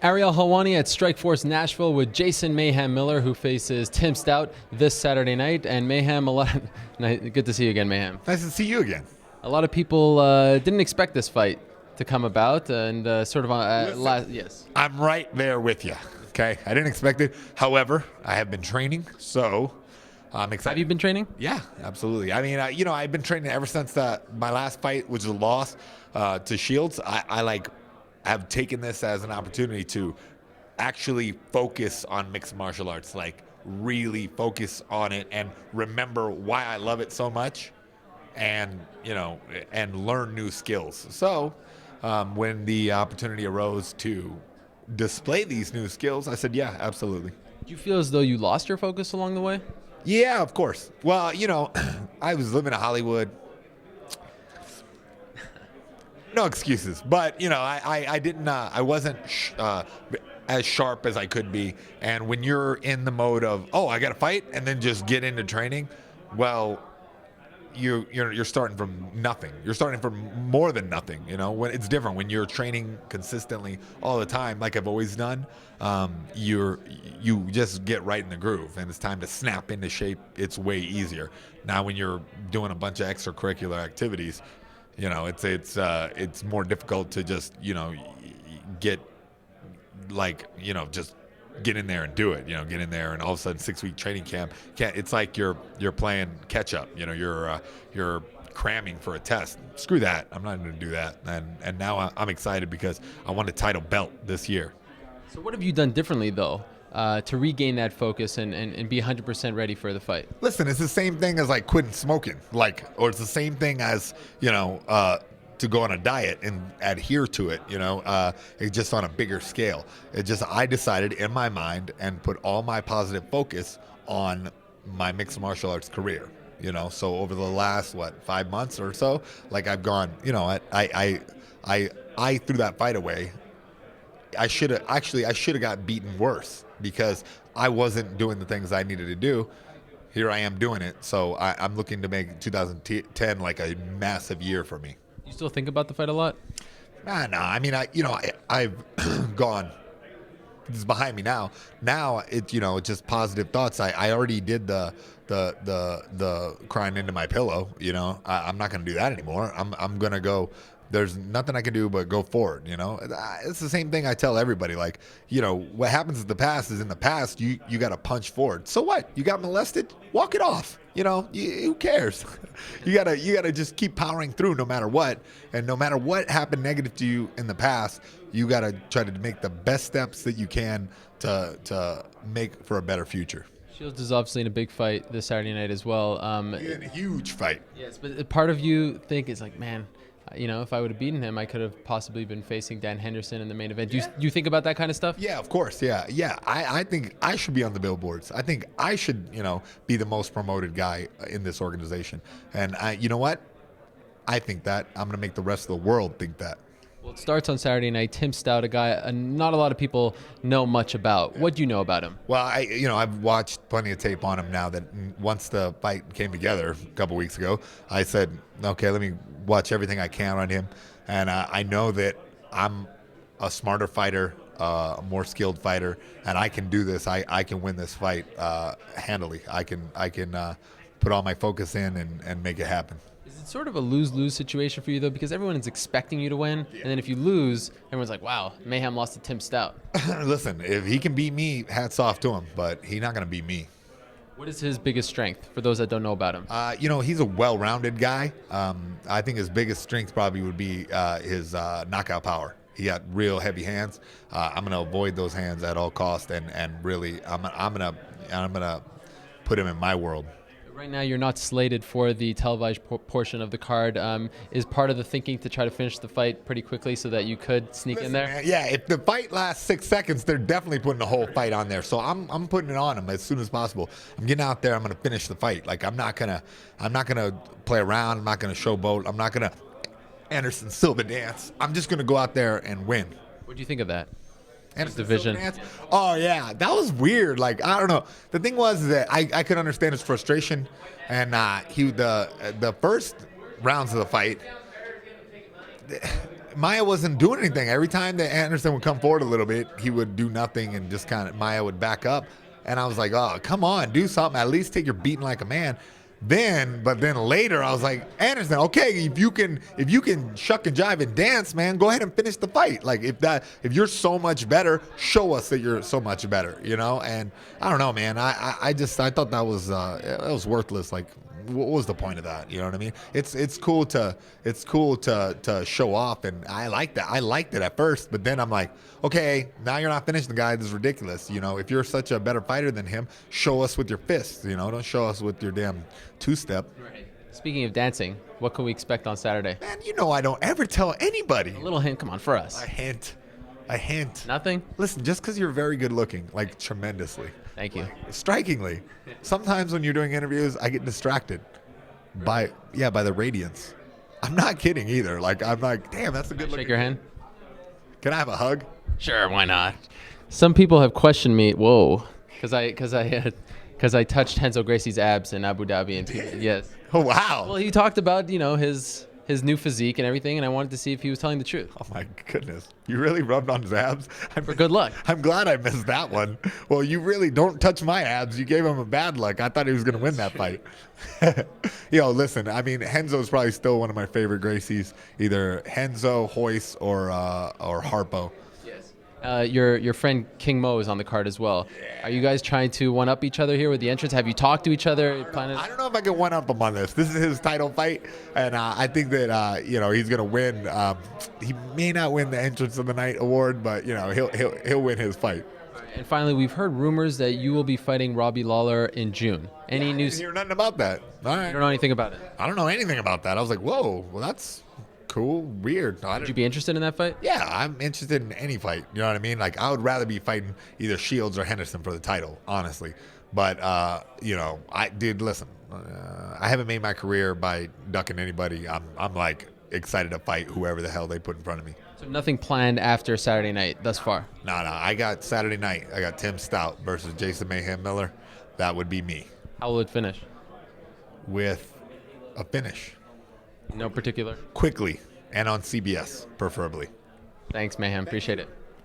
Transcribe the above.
Ariel Helwani at Strikeforce Nashville with Jason Mayhem Miller, who faces Tim Stout this Saturday night. And Mayhem, good to see you again, Mayhem. Nice to see you again. A lot of people didn't expect this fight to come about, and sort of yes. I'm right there with you. Okay, I didn't expect it. However, I have been training, so I'm excited. Have you been training? Yeah, absolutely. I mean, I've been training ever since my last fight, which was a loss to Shields. I have taken this as an opportunity to actually focus on mixed martial arts, like really focus on it and remember why I love it so much, and learn new skills. So when the opportunity arose to display these new skills, I said, yeah, absolutely. Do you feel as though you lost your focus along the way? Yeah, of course. Well, I was living in Hollywood. No excuses, but I wasn't as sharp as I could be. And when you're in the mode of, oh, I got to fight, and then just get into training, well, you're starting from nothing. You're starting from more than nothing. When it's different when you're training consistently all the time, like I've always done. You just get right in the groove, and it's time to snap into shape. It's way easier. Now, when you're doing a bunch of extracurricular activities, it's more difficult to just just get in there and do it. Get in there, and all of a sudden 6-week training camp it's like you're playing catch up. You're cramming for a test. Screw that. I'm not going to do that. And now I'm excited because I want a title belt this year. So what have you done differently though to regain that focus and be 100% ready for the fight? Listen, it's the same thing as like quitting smoking, or it's the same thing as to go on a diet and adhere to it. It's just on a bigger scale. I decided in my mind and put all my positive focus on my mixed martial arts career. So over the last 5 months or so, I've gone. I threw that fight away. I should have got beaten worse because I wasn't doing the things I needed to do. Here I am doing it. So I'm looking to make 2010 like a massive year for me. You still think about the fight a lot? No. I mean, I've gone. This is behind me now. Now it's just positive thoughts. I already did the crying into my pillow. I'm not going to do that anymore. I'm going to go. There's nothing I can do but go forward. It's the same thing I tell everybody. What happens in the past is in the past. You got to punch forward. So what? You got molested? Walk it off. Who cares? you gotta just keep powering through no matter what. And no matter what happened negative to you in the past, you gotta try to make the best steps that you can to make for a better future. Shields is obviously in a big fight this Saturday night as well. In a huge fight. Yes, but part of you think is like, man, if I would have beaten him, I could have possibly been facing Dan Henderson in the main event. Do you think about that kind of stuff? Yeah, of course. Yeah. I think I should be on the billboards. I think I should, be the most promoted guy in this organization. And you know what? I think that. I'm going to make the rest of the world think that. Well, it starts on Saturday night. Tim Stout, a guy not a lot of people know much about. What do you know about him? Well, I've watched plenty of tape on him now. That once the fight came together a couple weeks ago, I said, okay, let me watch everything I can on him. And I know that I'm a smarter fighter, a more skilled fighter, and I can do this. I can win this fight handily. I can put all my focus in and make it happen. Is it sort of a lose-lose situation for you, though? Because everyone is expecting you to win, and then if you lose, everyone's like, wow, Mayhem lost to Tim Stout. Listen, if he can beat me, hats off to him, but he's not going to beat me. What is his biggest strength, for those that don't know about him? He's a well-rounded guy. I think his biggest strength probably would be his knockout power. He got real heavy hands. I'm going to avoid those hands at all costs, and really, I'm gonna put him in my world. Right now, you're not slated for the televised portion of the card. Is part of the thinking to try to finish the fight pretty quickly so that you could sneak in there? Man, yeah, if the fight lasts 6 seconds, they're definitely putting the whole fight on there. So I'm putting it on them as soon as possible. I'm getting out there. I'm going to finish the fight. I'm not gonna play around. I'm not gonna showboat. I'm not gonna Anderson Silva dance. I'm just gonna go out there and win. What do you think of that? Anderson division. Silva dance? Oh yeah, that was weird. I don't know. The thing was that I could understand his frustration, and the first rounds of the fight, Maya wasn't doing anything. Every time that Anderson would come forward a little bit, he would do nothing and just kind of Maya would back up. And I was like, oh, come on, do something. At least take your beating like a man. But then later I was like, Anderson, okay, if you can shuck and jive and dance, man, go ahead and finish the fight. Like if you're so much better, show us that you're so much better, you know? And I don't know, man. I thought that was worthless. Like, what was the point of that? You know what I mean? It's cool to show off, and I like that. I liked it at first, but then I'm like, okay, now you're not finishing the guy. This is ridiculous. You know, if you're such a better fighter than him, show us with your fists. You know, don't show us with your damn two-step. Right. Speaking of dancing, what can we expect on Saturday? Man, you know I don't ever tell anybody. A little hint, come on, for us. A hint. Nothing? Listen, just because you're very good looking, like tremendously. Thank you. Strikingly. Sometimes when you're doing interviews, I get distracted by the radiance. I'm not kidding either. Like, I'm like, damn, that's a good looking. Shake your hand? Can I have a hug? Sure, why not? Some people have questioned me, because I touched Renzo Gracie's abs in Abu Dhabi. And yes. Oh, wow. Well, he talked about, his new physique and everything, and I wanted to see if he was telling the truth. Oh, my goodness. You really rubbed on his abs? For good luck. I'm glad I missed that one. Well, you really don't touch my abs. You gave him a bad luck. I thought he was going to win that fight. Yo, listen, I mean, Renzo's probably still one of my favorite Gracies, either Renzo, Hoist, or Harpo. Your friend King Mo is on the card as well. Are you guys trying to one-up each other here with the entrance? Have you talked to each other? I don't know if I can one-up him on this. This is his title fight, and I think that he's gonna win. He may not win the Entrance of the Night award, but he'll win his fight. And finally, we've heard rumors that you will be fighting Robbie Lawler in June. Any news? I didn't hear nothing about that. All right. You don't know anything about it? I don't know anything about that. I was like, whoa, well, that's cool, weird. Would you be interested in that fight? Yeah, I'm interested in any fight. You know what I mean? Like, I would rather be fighting either Shields or Henderson for the title, honestly. But listen, I haven't made my career by ducking anybody. I'm like excited to fight whoever the hell they put in front of me. So nothing planned after Saturday night thus far? No. I got Saturday night. I got Tim Stout versus Jason Mayhem Miller. That would be me. How will it finish? With a finish. No particular? Quickly, and on CBS, preferably. Thanks, Mayhem. Appreciate it.